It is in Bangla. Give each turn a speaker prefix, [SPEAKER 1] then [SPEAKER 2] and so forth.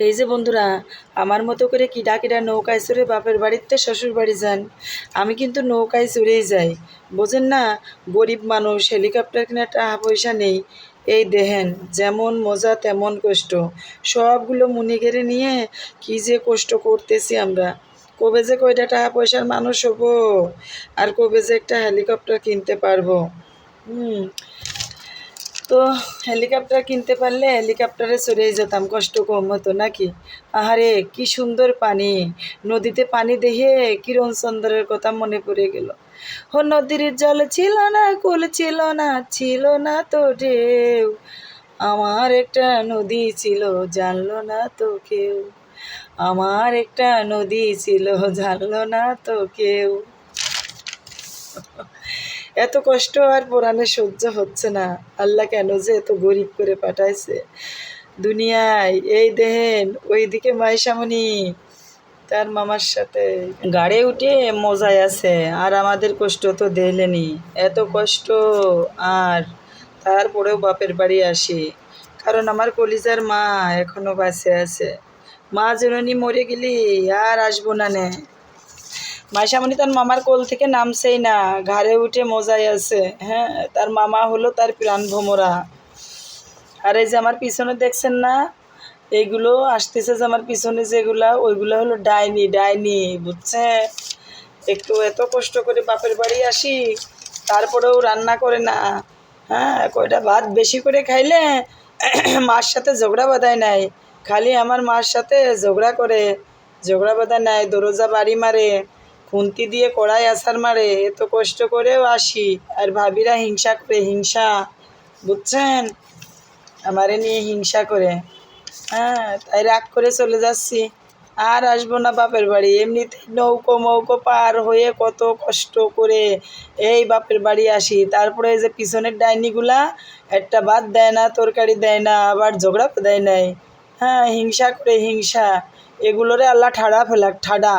[SPEAKER 1] এই যে বন্ধুরা, আমার মতো করে কিডা কিডা নৌকায় চড়ে বাপের বাড়িতে শ্বশুর বাড়ি যান। আমি কিন্তু নৌকায় চড়েই যাই, বোঝেন না? গরিব মানুষ, হেলিকপ্টার কেনার টাকা পয়সা নেই। এই দেহেন যেমন মজা তেমন কষ্ট, সবগুলো মুনি কেড়ে নিয়ে কি যে কষ্ট করতেছি আমরা। কবে যে কয়টা টাকা পয়সার মানুষ হবো, আর কবে যে একটা হেলিকপ্টার কিনতে পারবো। তো হেলিকপ্টার কিনতে পারলে হেলিকপ্টারে চড়েই যেতাম, কষ্ট কম হতো নাকি? আহারে কি সুন্দর পানি, নদীতে পানি দেখে কিরণচন্দ্রের কথা মনে পড়ে গেল। ও নদীর জল ছিল না, কুল ছিল না, ছিল না তো ঢেউ, আমার একটা নদী ছিল, জানলো না তো কেউ, আমার একটা নদী ছিল, জানলো না তো কেউ। এত কষ্ট আর পরাণে সহ্য হচ্ছে না। আল্লাহ কেন যে এত গরিব করে পাঠাইছে দুনিয়ায়। এই দেহেন ওইদিকে মাইশামণি তার মামার সাথে গাড়ি উঠে মজায় আছে, আর আমাদের কষ্ট তো দেখলেনি। এত কষ্ট, আর তারপরেও বাপের বাড়ি আসি, কারণ আমার কলিজার মা এখনো বাঁচে আছে। মা জননী মরে গেলি আর আসবো না নে। মাইশামণি তার মামার কোল থেকে নামছেই না, ঘাড়ে উঠে মজায় আছে। হ্যাঁ, তার মামা হলো তার প্রাণ ভোমরা। আর এই যে আমার পিছনে দেখছেন না, এইগুলো আসতেছে যে আমার পিছনে যেগুলা, ওইগুলো হলো ডাইনি। ডাইনি বুঝছে? একটু এত কষ্ট করে বাপের বাড়ি আসি, তারপরেও রান্না করে না। হ্যাঁ, কয়টা ভাত বেশি করে খাইলে মার সাথে ঝগড়া বাঁধায় নাই, খালি আমার মার সাথে ঝগড়া করে। ঝগড়া বাঁধা নাই, দরজা বাড়ি মারে, খুন্তি দিয়ে কড়াই আছাড় মারে। এত কষ্ট করেও আসি, আর ভাবিরা হিংসা করে। হিংসা, বুঝছেন? আমারে নিয়ে হিংসা করে। হ্যাঁ, তাই রাগ করে চলে যাচ্ছি, আর আসবো না বাপের বাড়ি। এমনিতে নৌকো মৌকো পার হয়ে কত কষ্ট করে এই বাপের বাড়ি আসি, তারপরে এই যে পিছনের ডাইনিগুলা একটা ভাত দেয় না, তরকারি দেয় না, আবার ঝগড়া দেয় নাই। হ্যাঁ, হিংসা করে। হিংসা, এগুলোরে আল্লাহ ঠাড়া ফেলাক, ঠাডা।